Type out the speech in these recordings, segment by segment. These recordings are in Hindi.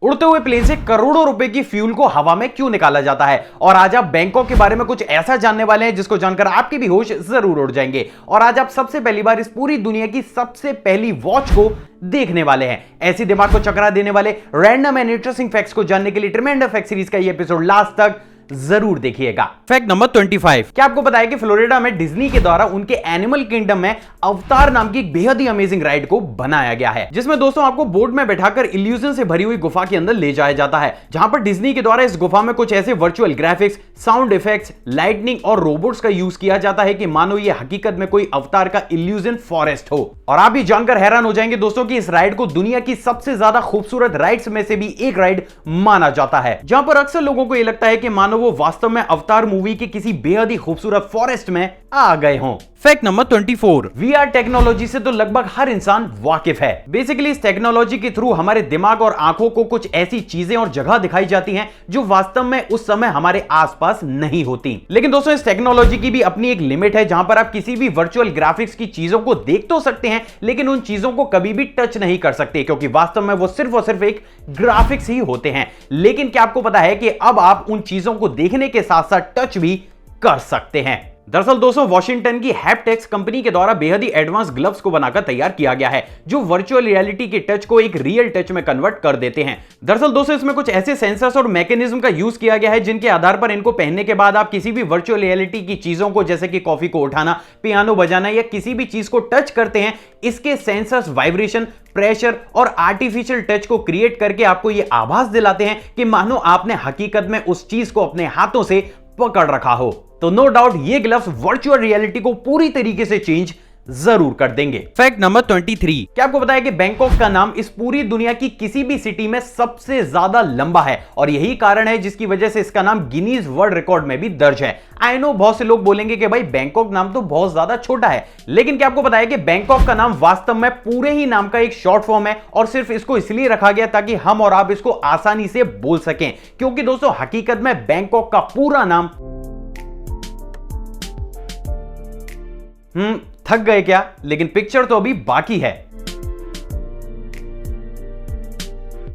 उड़ते हुए प्लेन से करोड़ों रुपए की फ्यूल को हवा में क्यों निकाला जाता है। और आज आप बैंकॉक के बारे में कुछ ऐसा जानने वाले हैं जिसको जानकर आपके भी होश जरूर उड़ जाएंगे। और आज आप सबसे पहली बार इस पूरी दुनिया की सबसे पहली वॉच को देखने वाले हैं। ऐसी दिमाग को चकरा देने वाले रैंडम एंड इंटरेस्टिंग फैक्ट्स को जानने के लिए ट्रिमेंडस फैक्ट सीरीज का ये एपिसोड लास्ट तक जरूर देखिएगा। Fact number 25। क्या आपको पता है कि फ्लोरिडा में डिज्नी के द्वारा उनके एनिमल किंगडम में अवतार नाम की एक बेहद ही अमेजिंग राइड को बनाया गया है, जिसमें दोस्तों आपको बोट में बैठाकर इल्यूजन से भरी हुई गुफा के अंदर ले जाया जाता है, जहां पर डिज्नी के द्वारा इस गुफा में कुछ ऐसे virtual graphics, sound effects, lightning और रोबोट्स का यूज किया जाता है कि मानो ये हकीकत में कोई अवतार का इल्यूजन फॉरेस्ट हो। और आप ये जानकर हैरान हो जाएंगे दोस्तों कि इस राइड को दुनिया की सबसे ज्यादा खूबसूरत राइड्स में से भी एक राइड माना जाता है, जहां पर अक्सर लोगों को यह लगता है कि मानो वो वास्तव में अवतार मूवी के किसी बेहद ही खूबसूरत फॉरेस्ट में आ गए हों। Fact number 24। वीआर टेक्नोलॉजी से तो लगभग हर इंसान वाकिफ है। बेसिकली इस टेक्नोलॉजी के थ्रू हमारे दिमाग और आंखों को कुछ ऐसी चीजें और जगह दिखाई जाती हैं जो वास्तव में उस समय हमारे आसपास नहीं होती। लेकिन दोस्तों इस टेक्नोलॉजी की भी अपनी एक लिमिट है, जहां पर आप किसी भी वर्चुअल ग्राफिक्स की चीजों को देख तो सकते हैं लेकिन उन चीजों को कभी भी टच नहीं कर सकते, क्योंकि वास्तव में वो सिर्फ और सिर्फ एक ग्राफिक्स ही होते हैं। लेकिन क्या आपको पता है कि अब आप उन चीजों को देखने के साथ साथ टच भी कर सकते हैं। दरअसल दोस्तों वॉशिंगटन की हैप्टेक्स कंपनी के द्वारा बेहद ही एडवांस ग्लव्स को बनाकर तैयार किया गया है, जो वर्चुअल रियलिटी के टच को एक रियल टच में कन्वर्ट कर देते हैं। दरअसल दोस्तों इसमें कुछ ऐसे सेंसर्स और मैकेनिज्म का यूज किया गया है जिनके आधार पर इनको पहनने के बाद आप किसी भी वर्चुअल रियलिटी की चीजों को, जैसे कि कॉफी को उठाना, पियानो बजाना या किसी भी चीज को टच करते हैं, इसके सेंसर्स वाइब्रेशन, प्रेशर और आर्टिफिशियल टच को क्रिएट करके आपको यह आभास दिलाते हैं कि मानो आपने हकीकत में उस चीज को अपने हाथों से पकड़ रखा हो। तो नो डाउट ये ग्लव्स वर्चुअल रियलिटी को पूरी तरीके से चेंज जरूर कर देंगे। Fact number 23। क्या आपको पता है कि बैंकॉक का नाम इस पूरी दुनिया की किसी भी सिटी में सबसे ज्यादा लंबा है, और यही कारण है जिसकी वजह से इसका नाम गिनीज वर्ल्ड रिकॉर्ड में भी दर्ज है। आई नो बहुत से लोग बोलेंगे कि भाई बैंकॉक नाम तो बहुत ज्यादा छोटा है, लेकिन क्या आपको पता है कि बैंकॉक का नाम वास्तव में पूरे ही नाम का एक शॉर्ट फॉर्म है, और सिर्फ इसको इसलिए रखा गया ताकि हम और आप इसको आसानी से बोल सकें, क्योंकि दोस्तों हकीकत में बैंकॉक का पूरा नाम थक गए क्या? लेकिन पिक्चर तो अभी बाकी है।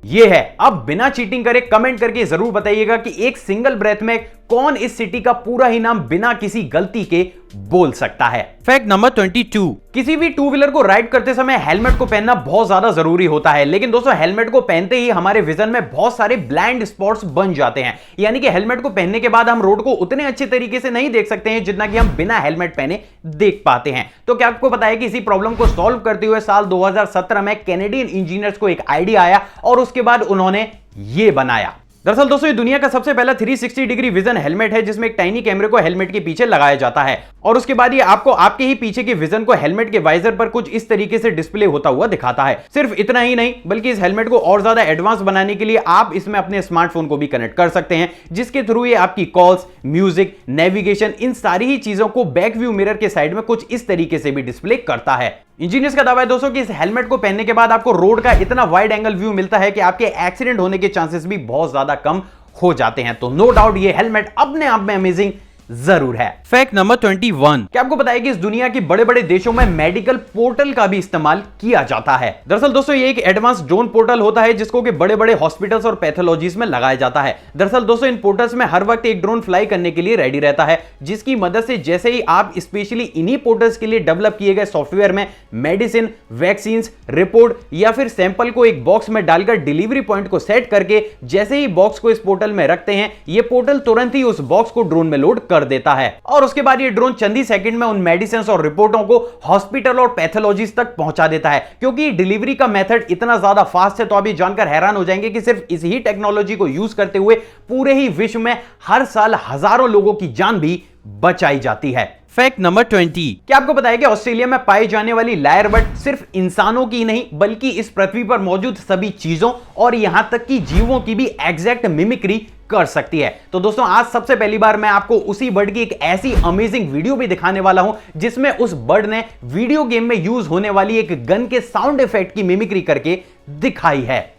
ये है, अब बिना चीटिंग करे कमेंट करके जरूर बताइएगा कि एक सिंगल ब्रेथ में कौन इस सिटी का पूरा ही नाम बिना किसी गलती के बोल सकता है। Fact number 22। किसी भी टू व्हीलर को राइड करते समय हेलमेट को पहनना बहुत ज्यादा जरूरी होता है, लेकिन दोस्तों हेलमेट को पहनते ही हमारे विजन में बहुत सारे ब्लाइंड स्पॉट्स बन जाते हैं। यानी कि हेलमेट को पहनने के बाद हम रोड को उतने अच्छे तरीके से नहीं देख सकते हैं जितना कि हम बिना हेलमेट पहने देख पाते हैं। तो क्या आपको पता है कि इसी प्रॉब्लम को सॉल्व करते हुए साल 2017 में कैनेडियन इंजीनियर्स को एक आइडिया आया और उसके बाद उन्होंने ये बनाया। दरअसल दोस्तों ये दुनिया का सबसे पहला 360 डिग्री विजन हेलमेट है, जिसमें एक टाइनी कैमरे को हेलमेट के पीछे लगाया जाता है, और उसके बाद ये आपको आपके ही पीछे के विजन को हेलमेट के वाइजर पर कुछ इस तरीके से डिस्प्ले होता हुआ दिखाता है। सिर्फ इतना ही नहीं, बल्कि इस हेलमेट को और ज्यादा एडवांस बनाने के लिए आप इसमें अपने स्मार्टफोन को भी कनेक्ट कर सकते हैं, जिसके थ्रू ये आपकी कॉल्स, म्यूजिक, नेविगेशन, इन सारी ही चीजों को बैक व्यू मिरर के साइड में कुछ इस तरीके से भी डिस्प्ले करता है। इंजीनियर्स का दावा है दोस्तों कि इस हेलमेट को पहनने के बाद आपको रोड का इतना वाइड एंगल व्यू मिलता है कि आपके एक्सीडेंट होने के चांसेस भी बहुत ज्यादा कम हो जाते हैं। तो नो डाउट ये हेलमेट अपने आप में अमेजिंग जरूर है। Fact number 21। क्या आपको पता है कि इस दुनिया के बड़े बड़े देशों में मेडिकल पोर्टल का भी इस्तेमाल किया जाता है। दरअसल दोस्तों ये एक एडवांस ड्रोन पोर्टल होता है जिसको कि बड़े बड़े हॉस्पिटल्स और पैथोलॉजीज में लगाया जाता है। दरअसल दोस्तों इन पोर्टल्स में हर वक्त एक ड्रोन फ्लाई करने के लिए रेडी रहता है, जिसकी मदद से जैसे ही आप स्पेशली इन्हीं पोर्टल्स के लिए डेवलप किए गए सॉफ्टवेयर में मेडिसिन, वैक्सीन, रिपोर्ट या फिर सैंपल को एक बॉक्स में डालकर डिलीवरी पॉइंट को सेट करके जैसे ही बॉक्स को इस पोर्टल में रखते हैं, ये पोर्टल तुरंत ही उस बॉक्स को ड्रोन में लोड कर देता है, और उसके बाद ये ड्रोन चंद ही सेकंड में उन मेडिसिन और रिपोर्टों को हॉस्पिटल और पैथोलॉजीज तक पहुंचा देता है। क्योंकि डिलीवरी का मेथड इतना ज्यादा फास्ट है, तो आप ये जानकर हैरान हो जाएंगे कि सिर्फ इस ही टेक्नोलॉजी को यूज करते हुए पूरे ही विश्व में हर साल हजारों लोगों की जान भी बचाई जाती है। Fact number 20। क्या आपको पता है कि ऑस्ट्रेलिया में पाई जाने वाली लायर बर्ड सिर्फ इंसानों की नहीं बल्कि इस पृथ्वी पर मौजूद सभी चीजों और यहां तक कि जीवों की भी एग्जैक्ट मिमिक्री कर सकती है। तो दोस्तों आज सबसे पहली बार मैं आपको उसी बर्ड की एक ऐसी अमेजिंग वीडियो भी दिखाने वाला हूं जिसमें उस बर्ड ने वीडियो गेम में यूज होने वाली एक गन के साउंड इफेक्ट की मिमिक्री करके दिखाई है।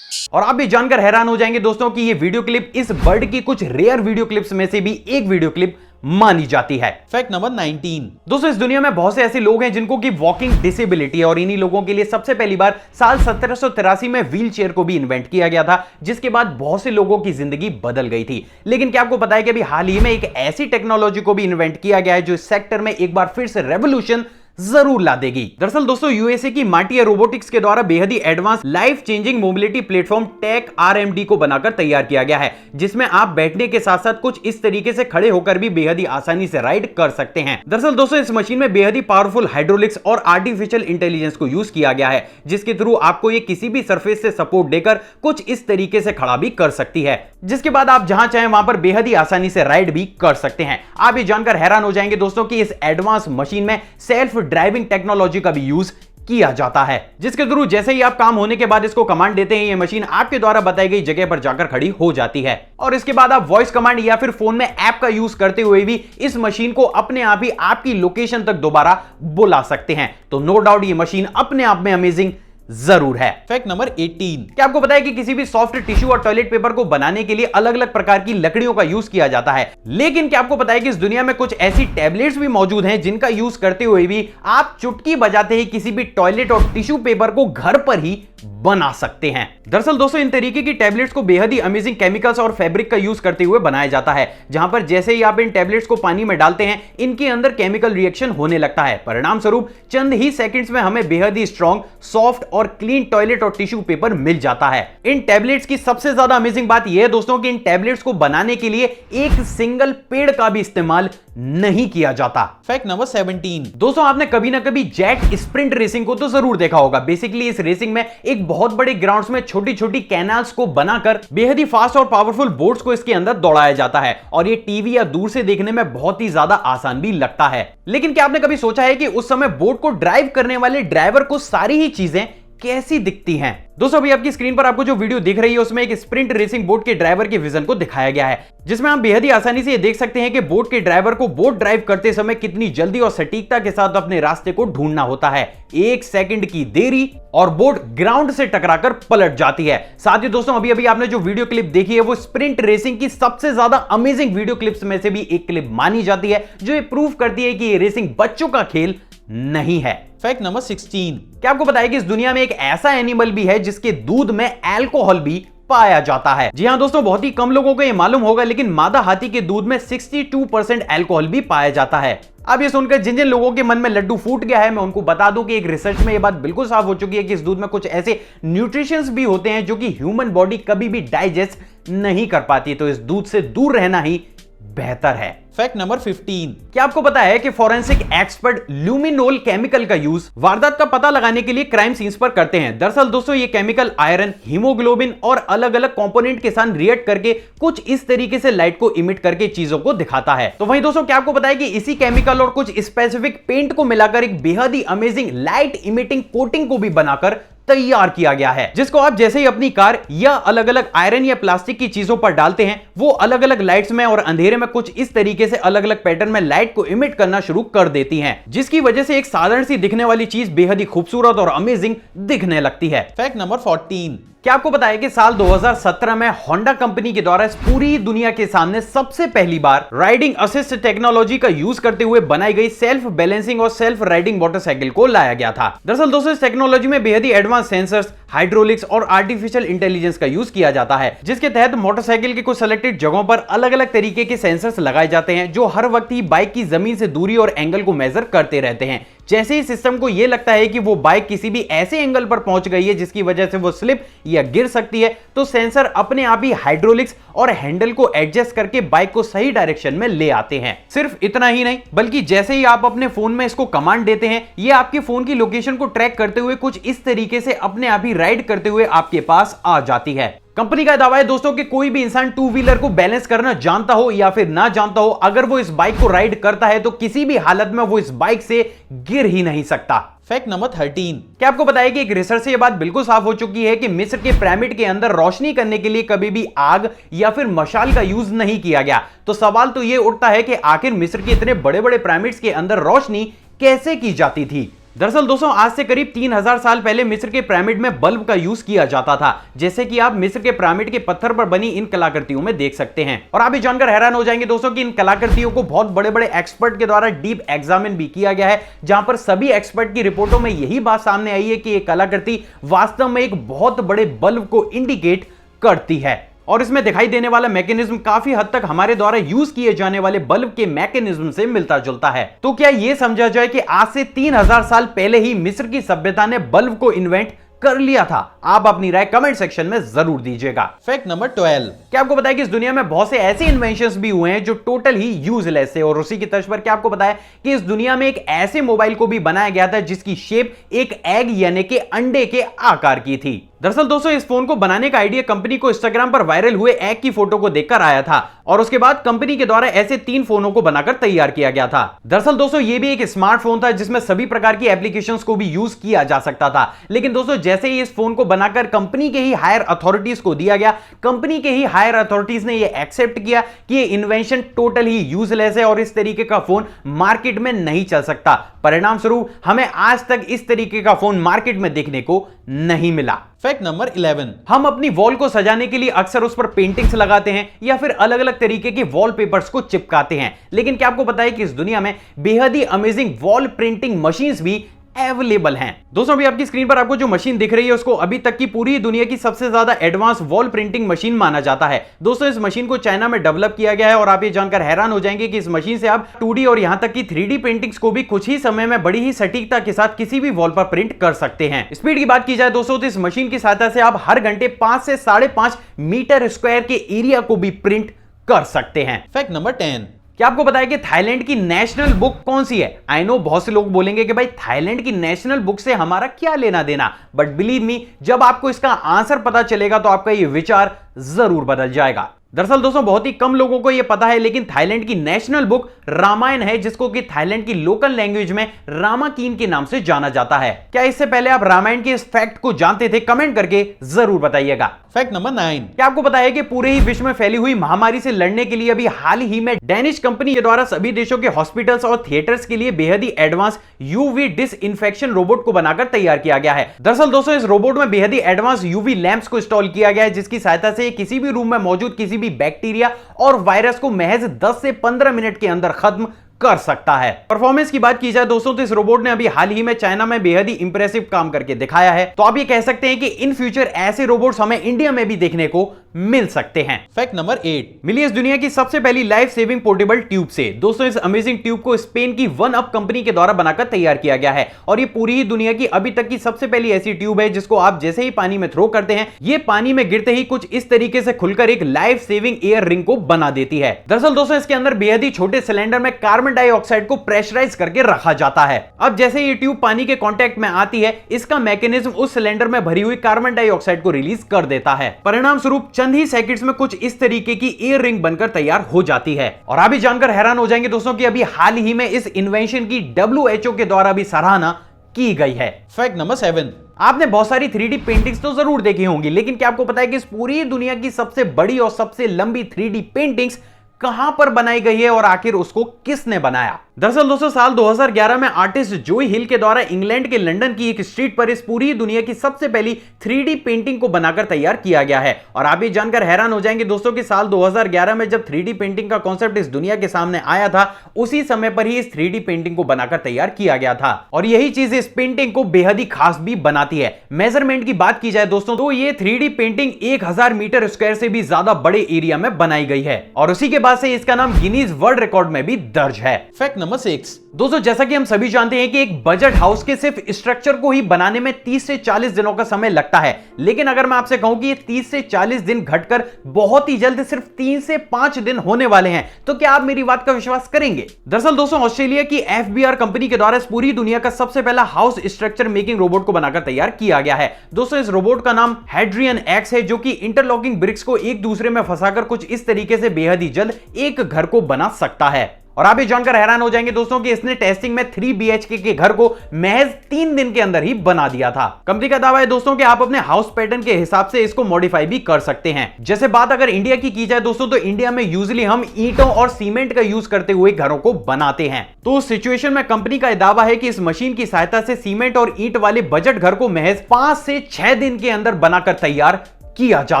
और आप भी जानकर हैरान हो जाएंगे दोस्तों कि ये वीडियो क्लिप इस बर्ड की कुछ रेयर वीडियो क्लिप्स में से भी एक वीडियो क्लिप मानी जाती है। Fact number 19। दोस्तों इस दुनिया में बहुत से ऐसे लोग हैं जिनको की वॉकिंग डिसेबिलिटी है और इन्हीं लोगों के लिए सबसे पहली बार साल 1783 में व्हील चेयर को भी इन्वेंट किया गया था, जिसके बाद बहुत से लोगों की जिंदगी बदल गई थी। लेकिन क्या आपको पता है कि अभी हाल ही में एक ऐसी टेक्नोलॉजी को भी इन्वेंट किया गया है जो इस सेक्टर में एक बार फिर से रेवोल्यूशन जरूर ला देगी। दरअसल दोस्तों यूएसए की मार्टियर रोबोटिक्स के द्वारा बेहद ही advance life changing mobility platform Tek RMD को बनाकर तैयार किया गया है, जिसमें आप बैठने के साथ साथ कुछ इस तरीके से खड़े होकर भी बेहद ही आसानी से राइड कर सकते हैं। दरअसल दोस्तों इस मशीन में बेहद ही पावरफुल हाइड्रोलिक्स और आर्टिफिशियल इंटेलिजेंस को यूज किया गया है, जिसके थ्रू आपको ये किसी भी सरफेस से सपोर्ट देकर कुछ इस तरीके से खड़ा भी कर सकती है, जिसके बाद आप जहां चाहें वहां पर बेहद ही आसानी से राइड भी कर सकते हैं। आप ये जानकर हैरान हो जाएंगे दोस्तों कि इस एडवांस मशीन में सेल्फ ड्राइविंग टेक्नोलॉजी का भी यूज किया जाता है, जिसके थ्रू जैसे ही आप काम होने के बाद इसको कमांड देते हैं, ये मशीन आपके द्वारा बताई गई जगह पर जाकर खड़ी हो जाती है। और इसके बाद आप वॉइस कमांड या फिर फोन में ऐप का यूज करते हुए भी इस मशीन को अपने आप ही आपकी लोकेशन तक दोबारा बुला सकते हैं। तो नो डाउट ये मशीन अपने आप में अमेजिंग जरूर है। Fact number 18। क्या आपको पता है कि किसी भी सॉफ्ट टिश्यू और टॉयलेट पेपर को बनाने के लिए अलग अलग प्रकार की लकड़ियों का यूज किया जाता है, लेकिन क्या आपको पता है कि इस दुनिया में कुछ ऐसी टैबलेट्स भी मौजूद हैं जिनका यूज करते हुए भी आप चुटकी बजाते ही किसी भी टॉयलेट और टिश्यू पेपर को घर पर ही बना सकते हैं। दरअसल दोस्तों इन तरीके की टैबलेट्स को बेहद ही अमेजिंग केमिकल्स और फैब्रिक का यूज करते हुए बनाया जाता है, जहां पर जैसे ही आप इन टैबलेट्स को पानी में डालते हैं इनके अंदर केमिकल रिएक्शन होने लगता है। परिणाम स्वरूप चंद ही सेकंड्स में हमें बेहद ही स्ट्रॉन्ग, सॉफ्ट और क्लीन टॉयलेट और टिश्यू पेपर मिल जाता है। इन टैबलेट्स की सबसे ज्यादा अमेजिंग बात यह है दोस्तों कि इन टैबलेट्स को बनाने के लिए एक सिंगल पेड़ का भी इस्तेमाल नहीं किया जाता। Fact number 17। दोस्तों आपने कभी ना कभी जेट स्प्रिंट रेसिंग को तो जरूर देखा होगा। बेसिकली इस रेसिंग में एक बहुत बड़े ग्राउंड्स में छोटी छोटी कैनाल्स को बनाकर बेहद ही फास्ट और पावरफुल बोट्स को इसके अंदर दौड़ाया जाता है, और ये टीवी या दूर से देखने में बहुत ही ज्यादा आसान भी लगता है। लेकिन क्या आपने कभी सोचा है कि उस समय बोट को ड्राइव करने वाले ड्राइवर को सारी ही चीजें कैसी दिखती हैं? दोस्तों अभी आपकी स्क्रीन पर आपको जो वीडियो दिख रही है उसमें एक स्प्रिंट रेसिंग बोट के ड्राइवर के विजन को दिखाया गया है, जिसमें आप बेहद ही आसानी से ये देख सकते हैं कि बोट के ड्राइवर को बोट ड्राइव करते समय कितनी जल्दी और सटीकता के साथ अपने रास्ते को ढूंढना होता है। 1 सेकंड की देरी और बोट ग्राउंड से टकराकर पलट जाती है। साथ ही दोस्तों अभी अभी आपने जो वीडियो क्लिप देखी है वो स्प्रिंट रेसिंग की सबसे ज्यादा अमेजिंग वीडियो क्लिप्स में से भी एक क्लिप मानी जाती है, जो ये प्रूव करती है कि ये रेसिंग बच्चों का खेल नहीं है। Fact number 16। क्या आपको पता है कि इस दुनिया में एक ऐसा एनिमल भी है जिसके दूध में अल्कोहल भी पाया जाता है? जी हां दोस्तों, बहुत ही कम लोगों को यह मालूम होगा, लेकिन मादा हाथी के दूध में 62% अल्कोहल भी पाया जाता है। अब ये सुनकर जिन जिन लोगों के मन में लड्डू फूट गया है, मैं उनको बता दूं कि एक रिसर्च में यह बात बिल्कुल साफ हो चुकी है कि इस दूध में कुछ ऐसे न्यूट्रिशंस भी होते हैं जो कि ह्यूमन बॉडी कभी भी डाइजेस्ट नहीं कर पाती। तो इस दूध से दूर रहना ही बेहतर है। Fact number 15। क्या आपको पता है कि फॉरेंसिक एक्सपर्ट ल्यूमिनोल केमिकल का यूज वारदात का पता लगाने के लिए क्राइम सीन्स पर करते हैं? दरअसल दोस्तों ये केमिकल आयरन, हीमोग्लोबिन और अलग अलग कंपोनेंट के साथ रिएक्ट करके कुछ इस तरीके से लाइट को इमिट करके चीजों को दिखाता है। तो वहीं दोस्तों क्या आपको पता है कि इसी केमिकल और कुछ स्पेसिफिक पेंट को मिलाकर एक बेहद ही अमेजिंग लाइट इमिटिंग कोटिंग को भी बनाकर तैयार किया गया है, जिसको आप जैसे ही अपनी कार या अलग अलग आयरन या प्लास्टिक की चीजों पर डालते हैं वो अलग अलग लाइट्स में और अंधेरे में कुछ इस तरीके से अलग अलग पैटर्न में लाइट को इमिट करना शुरू कर देती हैं, जिसकी वजह से एक साधारण सी दिखने वाली चीज बेहद ही खूबसूरत और अमेजिंग दिखने लगती है। Fact number 14। क्या आपको पता है कि साल 2017 में होंडा कंपनी के द्वारा इस पूरी दुनिया के सामने सबसे पहली बार राइडिंग असिस्ट टेक्नोलॉजी का यूज करते हुए बनाई गई सेल्फ बैलेंसिंग और सेल्फ राइडिंग मोटरसाइकिल को लाया गया था? दरअसल दोस्तों इस टेक्नोलॉजी में बेहद ही एडवांस सेंसर्स, हाइड्रोलिक्स और आर्टिफिशियल इंटेलिजेंस का यूज किया जाता है, जिसके तहत मोटरसाइकिल के कुछ सिलेक्टेड जगहों पर अलग अलग तरीके के सेंसर्स लगाए जाते हैं जो हर वक्त ही बाइक की जमीन से दूरी और एंगल को मेजर करते रहते हैं। जैसे ही सिस्टम को यह लगता है कि वो बाइक किसी भी ऐसे एंगल पर पहुंच गई है जिसकी वजह से वो स्लिप या गिर सकती है, तो सेंसर अपने आप ही हाइड्रोलिक्स और हैंडल को एडजस्ट करके बाइक को सही डायरेक्शन में ले आते हैं। सिर्फ इतना ही नहीं, बल्कि जैसे ही आप अपने फोन में इसको कमांड देते हैं, ये आपके फोन की लोकेशन को ट्रैक करते हुए कुछ इस तरीके से अपने आप ही राइड करते हुए आपके पास आ जाती है। कंपनी का दावा है दोस्तों कि कोई भी इंसान टू व्हीलर को बैलेंस करना जानता हो या फिर ना जानता हो, अगर वो इस बाइक को राइड करता है तो किसी भी हालत में वो इस बाइक से गिर ही नहीं सकता। Fact number 13। क्या आपको पता है कि एक रिसर्च से यह बात बिल्कुल साफ हो चुकी है कि मिस्र के पिरामिड के अंदर रोशनी करने के लिए कभी भी आग या फिर मशाल का यूज नहीं किया गया? तो सवाल तो यह उठता है कि आखिर मिस्र के इतने बड़े बड़े पिरामिड्स के अंदर रोशनी कैसे की जाती थी? दरअसल दोस्तों आज से करीब 3000 साल पहले मिस्र के पिरामिड में बल्ब का यूज किया जाता था, जैसे कि आप मिस्र के पिरामिड के पत्थर पर बनी इन कलाकृतियों में देख सकते हैं। और आप ये जानकर हैरान हो जाएंगे दोस्तों कि इन कलाकृतियों को बहुत बड़े बड़े एक्सपर्ट के द्वारा डीप एग्जामिन भी किया गया है, जहां पर सभी एक्सपर्ट की रिपोर्टों में यही बात सामने आई है कि यह कलाकृति वास्तव में एक बहुत बड़े बल्ब को इंडिकेट करती है। और इसमें दिखाई देने वाला मैकेनिज्म काफी हद तक हमारे द्वारा यूज किए जाने वाले बल्ब के मैकेनिज्म से मिलता जुलता है। तो क्या यह समझा जाए कि आज से 3000 साल पहले ही मिस्र की सभ्यता ने बल्ब को इन्वेंट कर लिया था? आप अपनी राय कमेंट सेक्शन में जरूर दीजिएगा। Fact number 12। क्या आपको पता है कि इस दुनिया में बहुत से ऐसे इन्वेंशंस भी हुए हैं जो टोटल ही यूजलेस है? और उसी की तर्ज पर क्या आपको पता है कि इस दुनिया में एक ऐसे मोबाइल को भी बनाया गया था जिसकी शेप एक एग यानी कि अंडे के आकार की थी। दरअसल दोस्तों इस फोन को बनाने का आइडिया कंपनी को इंस्टाग्राम पर वायरल हुए एग की फोटो को देखकर आया था और उसके बाद कंपनी के द्वारा ऐसे 3 फोनों को बनाकर तैयार किया गया था। दरअसल दोस्तों ये भी एक स्मार्टफोन था जिसमें सभी प्रकार की एप्लीकेशंस को भी यूज किया जा सकता था। लेकिन दोस्तों जैसे ही इस फोन को बनाकर कंपनी के ही हायर अथॉरिटीज को दिया गया, कंपनी के ही हायर अथॉरिटीज ने यह एक्सेप्ट किया कि ये इन्वेंशन टोटल ही यूजलेस है और इस तरीके का फोन मार्केट में नहीं चल सकता। परिणाम स्वरूप हमें आज तक इस तरीके का फोन मार्केट में देखने को नहीं मिला। Fact number 11। हम अपनी वॉल को सजाने के लिए अक्सर उस पर पेंटिंग्स लगाते हैं या फिर अलग अलग तरीके के वॉलपेपर्स को चिपकाते हैं। लेकिन क्या आपको पता है कि इस दुनिया में बेहद ही अमेजिंग वॉल प्रिंटिंग मशीन्स भी अवेलेबल हैं? दोस्तों अभी आपकी स्क्रीन पर आपको जो मशीन दिख रही है उसको अभी तक की पूरी दुनिया की सबसे ज्यादा एडवांस वॉल प्रिंटिंग मशीन माना जाता है। दोस्तों इस मशीन को चाइना में डेवलप किया गया है और आप ये जानकर हैरान हो जाएंगे कि इस मशीन से आप 2D और यहां तक की 3D पेंटिंग्स को भी कुछ ही समय में बड़ी ही सटीकता के साथ किसी भी वॉल पर प्रिंट कर सकते हैं। स्पीड की बात की जाए दोस्तों तो इस मशीन की सहायता से आप हर घंटे 5 से 5.5 मीटर स्क्वायर के एरिया को भी प्रिंट कर सकते हैं। Fact number 10। क्या आपको पता है कि थाईलैंड की नेशनल बुक कौन सी है? आई नो बहुत से लोग बोलेंगे कि भाई थाईलैंड की नेशनल बुक से हमारा क्या लेना देना, बट बिलीव मी जब आपको इसका आंसर पता चलेगा तो आपका ये विचार जरूर बदल जाएगा। दरअसल दोस्तों बहुत ही कम लोगों को यह पता है लेकिन थाईलैंड की नेशनल बुक रामायण है, जिसको कि थाईलैंड की लोकल लैंग्वेज में रामाकीन के नाम से जाना जाता है। क्या इससे पहले आप रामायण के इस फैक्ट को जानते थे? कमेंट करके जरूर बताइएगा। Fact number 9। क्या आपको पता है कि पूरे ही विश्व में फैली हुई महामारी से लड़ने के लिए अभी हाल ही में डेनिश कंपनी के द्वारा सभी देशों के हॉस्पिटल्स और थिएटर्स के लिए बेहद ही एडवांस यूवी डिसइंफेक्शन रोबोट को बनाकर तैयार किया गया है। दरअसल दोस्तों इस रोबोट में बेहद ही एडवांस यूवी लैंप्स को इंस्टॉल किया गया है, जिसकी सहायता से किसी भी रूम में मौजूद किसी भी बैक्टीरिया और वायरस को महज 10 से 15 मिनट के अंदर खत्म कर सकता है। परफॉर्मेंस की बात की जाए दोस्तों तो इस रोबोट ने अभी हाल ही में चाइना में बेहद ही इंप्रेसिव काम करके दिखाया है। तो आप ये कह सकते हैं कि इन फ्यूचर ऐसे रोबोट्स हमें इंडिया में भी देखने को मिल सकते हैं। Fact number 8। मिली इस दुनिया की सबसे पहली लाइफ सेविंग पोर्टेबल ट्यूब से। दोस्तों इस अमेजिंग ट्यूब को स्पेन की वन अप कंपनी के द्वारा बनाकर तैयार किया गया है और ये पूरी ही दुनिया की अभी तक की सबसे पहली ऐसी ट्यूब है जिसको आप जैसे ही पानी में थ्रो करते हैं ये पानी में गिरते ही कुछ इस तरीके से खुलकर एक लाइफ सेविंग एयर रिंग को बना देती है। दरअसल दोस्तों इसके अंदर बेहद ही छोटे सिलेंडर में कार्बन डाइऑक्साइड को प्रेशराइज करके रखा जाता है। अब जैसे ये ट्यूब पानी के कांटेक्ट में आती है इसका मैकेनिज्म उस सिलेंडर में भरी हुई कार्बन डाइऑक्साइड को रिलीज कर देता है। परिणाम स्वरूप चंद ही सेकंड्स में कुछ इस तरीके की एयर रिंग बनकर तैयार हो जाती है। और आप भी जानकर हैरान हो जाएंगे दोस्तों कि अभी हाल ही में इस इन्वेंशन की WHO के द्वारा भी सराहना की गई है। Fact number 7। आपने बहुत सारी 3D पेंटिंग्स तो जरूर देखी होंगी, लेकिन क्या आपको पता है कि इस पूरी दुनिया की सबसे बड़ी और सबसे लंबी 3D पेंटिंग्स कहां पर बनाई गई है और आखिर उसको किसने बनाया? दरअसल दोस्तों साल 2011 में आर्टिस्ट जोई हिल के द्वारा इंग्लैंड के लंदन की एक स्ट्रीट पर इस पूरी दुनिया की सबसे पहली 3D पेंटिंग को बनाकर तैयार किया गया है। और आप ये जानकर हैरान हो जाएंगे दोस्तों कि साल 2011 में जब 3D पेंटिंग का कॉन्सेप्ट इस दुनिया के सामने आया था उसी समय पर ही इस 3D पेंटिंग को बनाकर तैयार किया गया था। और यही चीज इस पेंटिंग को बेहद ही खास भी बनाती है। मेजरमेंट की बात की जाए दोस्तों तो ये 3D पेंटिंग 1000 मीटर स्क्वायर से भी ज्यादा बड़े एरिया में बनाई गई है और उसी के बाद से इसका नाम गिनीज वर्ल्ड रिकॉर्ड में भी दर्ज है। Fact number 6। दोस्तों जैसा कि हम सभी जानते हैं कि एक बजट हाउस के सिर्फ स्ट्रक्चर को ही बनाने में 30 से 40 दिनों का समय लगता है, लेकिन अगर मैं आपसे कहूं कि ये 30 से 40 दिन घटकर बहुत ही जल्द सिर्फ 3 से 5 दिन होने वाले हैं तो क्या आप मेरी बात का विश्वास करेंगे? दरअसल दोस्तों ऑस्ट्रेलिया की FBR कंपनी के द्वारा इस पूरी दुनिया का सबसे पहला हाउस स्ट्रक्चर मेकिंग रोबोट को बनाकर तैयार किया गया है। दोस्तों इस रोबोट का नाम हेड्रियन एक्स है जो कि इंटरलॉकिंग ब्रिक्स को एक दूसरे में फंसाकर कुछ इस तरीके से बेहद ही जल्द एक घर को बना सकता है। और आप ये जानकर हैरान हो जाएंगे दोस्तों कि इसने टेस्टिंग में 3 BHK के घर को महज 3 दिन के अंदर ही बना दिया था। कंपनी का दावा है दोस्तों कि आप अपने हाउस पैटर्न के हिसाब से इसको मॉडिफाई भी कर सकते हैं। जैसे बात अगर इंडिया की जाए दोस्तों, तो इंडिया में यूजुअली हम ईंटों और सीमेंट का यूज करते हुए घरों को बनाते हैं। तो उस सिचुएशन में कंपनी का दावा है कि इस मशीन की सहायता से सीमेंट और ईंट वाले बजट घर को महज 5 से 6 दिन के अंदर बनाकर तैयार किया जा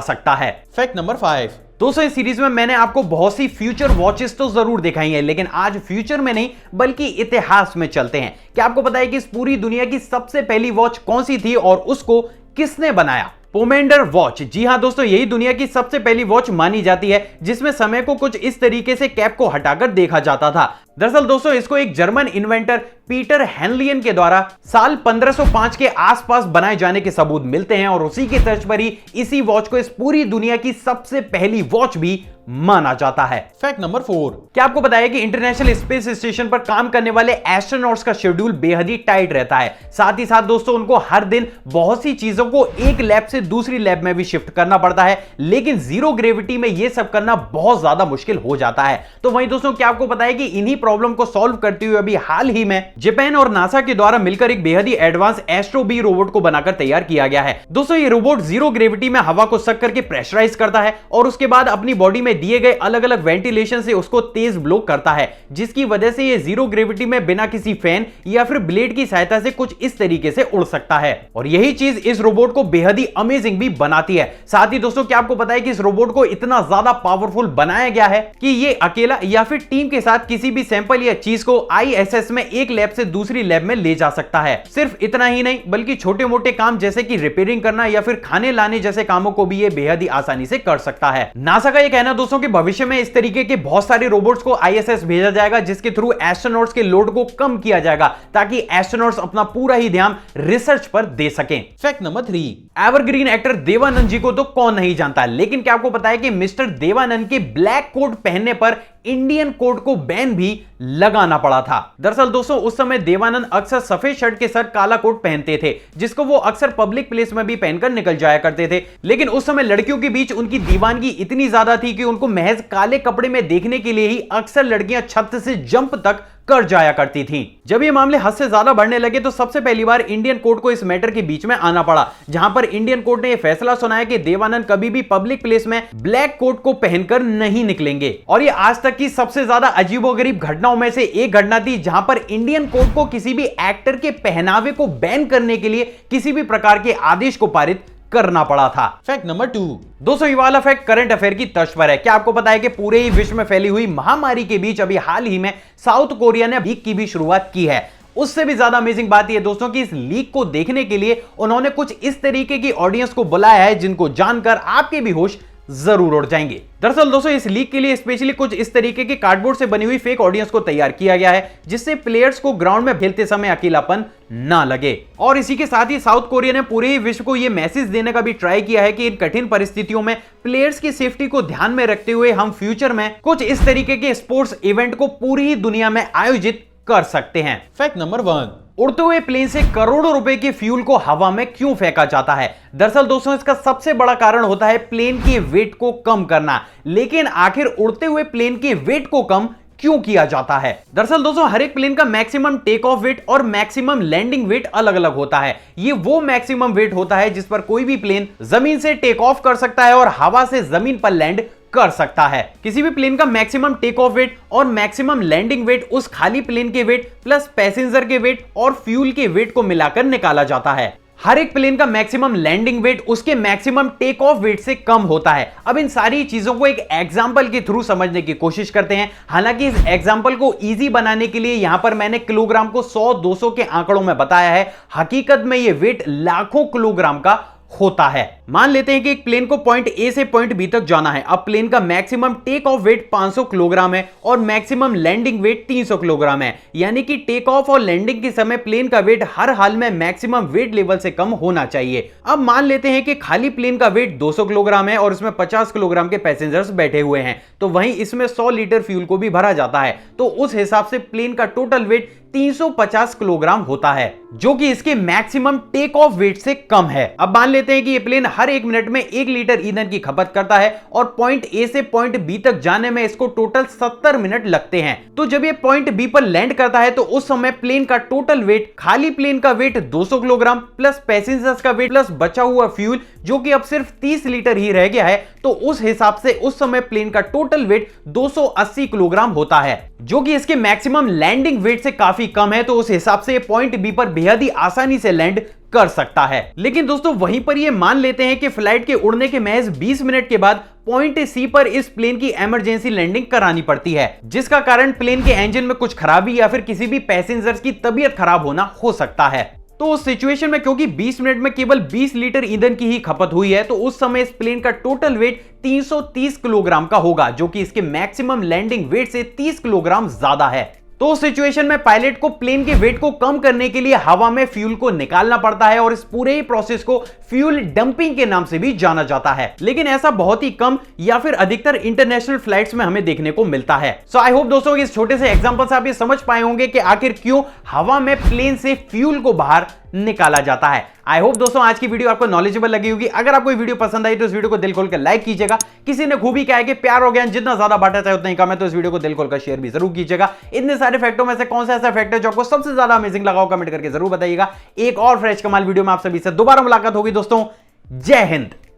सकता है। Fact number 5। दोस्तों इस सीरीज में मैंने आपको बहुत सी फ्यूचर वॉचेस तो जरूर दिखाई है, लेकिन आज फ्यूचर में नहीं बल्कि इतिहास में चलते हैं। क्या आपको पता है कि इस पूरी दुनिया की सबसे पहली वॉच कौन सी थी और उसको किसने बनाया? पोमेंडर वॉच। जी हां दोस्तों, यही दुनिया की सबसे पहली वॉच मानी जाती है जिसमें समय को कुछ इस तरीके से कैप को हटाकर देखा जाता था। दरअसल दोस्तों इसको एक जर्मन इन्वेंटर पीटर हेनलियन के द्वारा साल 1505 के आसपास बनाए जाने के सबूत मिलते हैं और उसी की तर्ज पर ही इसी वॉच को इस पूरी दुनिया की सबसे पहली वॉच भी माना जाता है। Fact number 4। क्या आपको पता है कि इंटरनेशनल स्पेस स्टेशन पर काम करने वाले एस्ट्रोनॉट्स का शेड्यूल बेहद ही टाइट रहता है। साथ ही साथ दोस्तों उनको हर दिन बहुत सी चीजों को एक लैब से दूसरी लैब में भी शिफ्ट करना पड़ता है, लेकिन जीरो ग्रेविटी में यह सब करना बहुत ज्यादा मुश्किल हो जाता है। तो वहीं दोस्तों क्या आपको पता है कि इन्हीं प्रॉब्लम को सॉल्व करते हुए अभी हाल ही में जापान और नासा के द्वारा मिलकर एक बेहद ही एडवांस एस्ट्रो बी रोबोट को बनाकर तैयार किया गया है। दोस्तों ये रोबोट जीरो ग्रेविटी में हवा को सक करके प्रेशराइज करता है और उसके बाद अपनी बॉडी में दिए गए अलग अलग वेंटिलेशन से उसको तेज ब्लो करता है, जिसकी वजह से ये जीरो ग्रेविटी में बिना किसी फैन या फिर ब्लेड की सहायता से कुछ इस तरीके से उड़ सकता है। और यही चीज इस रोबोट को बेहद ही अमेजिंग भी बनाती है। साथ ही दोस्तों क्या आपको पता है कि इस रोबोट को इतना ज्यादा पावरफुल बनाया गया है कि ये अकेला या फिर टीम के साथ किसी भी सैंपल या चीज को ISS में एक लैब से दूसरी लैब में ले जा सकता है। सिर्फ इतना ही नहीं बल्कि छोटे मोटे काम जैसे कि रिपेयरिंग करना या फिर खाने लाने जैसे कामों को भी ये बेहद ही आसानी से कर सकता है। नासा का ये कहना दोस्तों कि भविष्य में इस तरीके के बहुत सारे रोबोट्स को ISS भेजा जाएगा जिसके थ्रू एस्ट्रोनॉट्स के लोड को कम किया जाएगा ताकि एस्ट्रोनॉट्स अपना पूरा ही ध्यान रिसर्च पर दे सकें। Fact number 3। Evergreen actor Dev Anand ji को तो कौन नहीं जानता, लेकिन क्या आपको पता है कि मिस्टर देवानंद के ब्लैक कोट पहनने पर इंडियन कोड को बैन भी लगाना पड़ा था। दरअसल दोस्तों उस समय देवानंद अक्सर सफेद शर्ट के साथ काला कोट पहनते थे, जिसको वो अक्सर पब्लिक प्लेस में भी पहनकर निकल जाया करते थे। लेकिन उस समय लड़कियों के बीच उनकी दीवानगी इतनी ज्यादा थी कि उनको महज काले कपड़े में देखने के लिए ही अक्सर लड़कियां छत से जंप तक कर जाया करती थी। जब ये मामले हद से ज्यादा बढ़ने लगे तो सबसे पहली बार इंडियन कोर्ट को इस मैटर के बीच में आना पड़ा, जहां पर इंडियन कोर्ट ने यह फैसला सुनाया कि देवानंद कभी भी पब्लिक प्लेस में ब्लैक कोट को पहनकर नहीं निकलेंगे। और ये आज तक की सबसे ज्यादा अजीबोगरीब घटनाओं में से एक घटना थी जहां पर इंडियन कोर्ट को किसी भी एक्टर के पहनावे को बैन करने के लिए किसी भी प्रकार के आदेश को पारित करना पड़ा था। Fact number 2। दोस्तों ये वाला फैक्ट करंट अफेयर की तर्ज पर है। क्या आपको पता है कि पूरे ही विश्व में फैली हुई महामारी के बीच अभी हाल ही में साउथ कोरिया ने लीक की भी शुरुआत की है। उससे भी ज्यादा अमेजिंग बात यह दोस्तों कि इस लीक को देखने के लिए उन्होंने कुछ इस तरीके की ऑडियंस को बुलाया है जिनको जानकर आपके भी होश जरूर उड़ जाएंगे। दरअसल दोस्तों इस लीग के लिए स्पेशली कुछ इस तरीके के कार्डबोर्ड से बनी हुई फेक ऑडियंस को तैयार किया गया है, जिससे प्लेयर्स को ग्राउंड में खेलते समय अकेलापन ना लगे। और इसी के साथ ही साउथ कोरिया ने पूरे ही विश्व को यह मैसेज देने का भी ट्राई किया है कि इन कठिन परिस्थितियों में प्लेयर्स की सेफ्टी को ध्यान में रखते हुए हम फ्यूचर में कुछ इस तरीके के स्पोर्ट्स इवेंट को पूरी ही दुनिया में आयोजित कर सकते हैं। Fact number 1। उड़ते हुए प्लेन से करोड़ों रुपए के फ्यूल को हवा में क्यों फेंका जाता है? दरअसल दोस्तों इसका सबसे बड़ा कारण होता है प्लेन के वेट को कम करना। लेकिन आखिर उड़ते हुए प्लेन के वेट को कम क्यों किया जाता है? दरअसल दोस्तों हर एक प्लेन का मैक्सिमम टेक ऑफ वेट और मैक्सिमम लैंडिंग वेट अलग अलग होता है। ये वो मैक्सिमम वेट होता है जिस पर कोई भी प्लेन जमीन से टेक ऑफ कर सकता है और हवा से जमीन पर लैंड कर सकता है। किसी भी प्लेन का मैक्सिमम टेक ऑफ वेट और मैक्सिमम लैंडिंग वेट उस खाली प्लेन के वेट प्लस पैसेंजर के वेट और फ्यूल के वेट को मिलाकर निकाला जाता है। हर एक प्लेन का मैक्सिमम लैंडिंग वेट उसके मैक्सिमम टेक ऑफ वेट से कम होता है। अब इन सारी चीजों को एक एग्जांपल के थ्रू समझने की कोशिश करते हैं। हालांकि इस एग्जांपल को इजी बनाने के लिए यहां पर मैंने किलोग्राम को 100-200 के आंकड़ों में बताया है। हकीकत में यह वेट लाखों किलोग्राम का होता है। मान लेते हैं कि एक प्लेन को पॉइंट ए से पॉइंट बी तक जाना है। अब प्लेन का maximum take off weight 500 kilogram है और मैक्सिमम लैंडिंग वेट 300 किलोग्राम है। यानी कि टेक ऑफ और लैंडिंग के समय प्लेन का वेट हर हाल में मैक्सिमम वेट लेवल से कम होना चाहिए। अब मान लेते हैं कि खाली प्लेन का वेट 200 किलोग्राम है और इसमें 50 किलोग्राम के पैसेंजर्स बैठे हुए हैं, तो वहीं इसमें 100 लीटर फ्यूल को भी भरा जाता है। तो उस हिसाब से प्लेन का टोटल वेट 350 किलोग्राम होता है, जो कि इसके मैक्सिमम टेक ऑफ वेट से कम है। अब मान लेते हैं कि ये प्लेन हर 1 मिनट में 1 लीटर ईंधन की खपत करता है और पॉइंट ए से पॉइंट बी तक जाने में इसको टोटल 70 मिनट लगते हैं। तो जब ये पॉइंट बी पर लैंड करता है तो उस समय प्लेन का टोटल वेट, खाली प्लेन का वेट 200 किलोग्राम प्लस पैसेंजर्स का वेट प्लस बचा हुआ फ्यूल जो कि अब सिर्फ 30 लीटर ही रह गया है, तो उस हिसाब से उस समय प्लेन का टोटल वेट 280 किलोग्राम होता है, जो कि इसके मैक्सिमम लैंडिंग वेट से काफी कम है। तो उस हिसाब से पॉइंट बी पर बेहद ही आसानी से लैंड कर सकता है। लेकिन दोस्तों वहीं पर ये मान लेते हैं कि फ्लाइट के उड़ने के महज 20 मिनट के बाद पॉइंट सी पर इस प्लेन की इमरजेंसी लैंडिंग करानी पड़ती है, जिसका कारण प्लेन के इंजन में कुछ खराबी या फिर किसी भी पैसेंजर्स की तबीयत खराब होना हो सकता है। तो उस सिचुएशन में क्योंकि 20 मिनट में केवल 20 लीटर ईंधन की ही खपत हुई है, तो उस समय इस प्लेन का टोटल वेट 330 किलोग्राम का होगा, जो कि इसके मैक्सिमम लैंडिंग वेट से 30 किलोग्राम ज्यादा है। तो उस सिचुएशन में पायलट को प्लेन के वेट को कम करने के लिए हवा में फ्यूल को निकालना पड़ता है और इस पूरे ही प्रोसेस को फ्यूल डंपिंग के नाम से भी जाना जाता है। लेकिन ऐसा बहुत ही कम या फिर अधिकतर इंटरनेशनल फ्लाइट्स में हमें देखने को मिलता है। सो आई होप दोस्तों इस छोटे से एग्जांपल से आप ये समझ पाए होंगे कि आखिर क्यों हवा में प्लेन से फ्यूल को बाहर निकाला जाता है। आई होप दोस्तों आज की वीडियो आपको नॉलेजेबल लगी होगी। अगर आपको वीडियो पसंद आई तो इस वीडियो को दिल खोलकर लाइक कीजिएगा। किसी ने खूबी क्या है कि प्यार और ज्ञान जितना ज्यादा बांटा चाहे उतना ही कम है, तो इस वीडियो को दिल खोलकर शेयर भी जरूर कीजिएगा। इतने सारे फैक्टों में से कौन सा ऐसा फैक्ट है जो आपको सबसे ज्यादा अमेजिंग लगा हो, कमेंट करके जरूर बताइएगा। एक और फ्रेश कमाल वीडियो में आप सभी से दोबारा मुलाकात होगी दोस्तों। जय हिंद।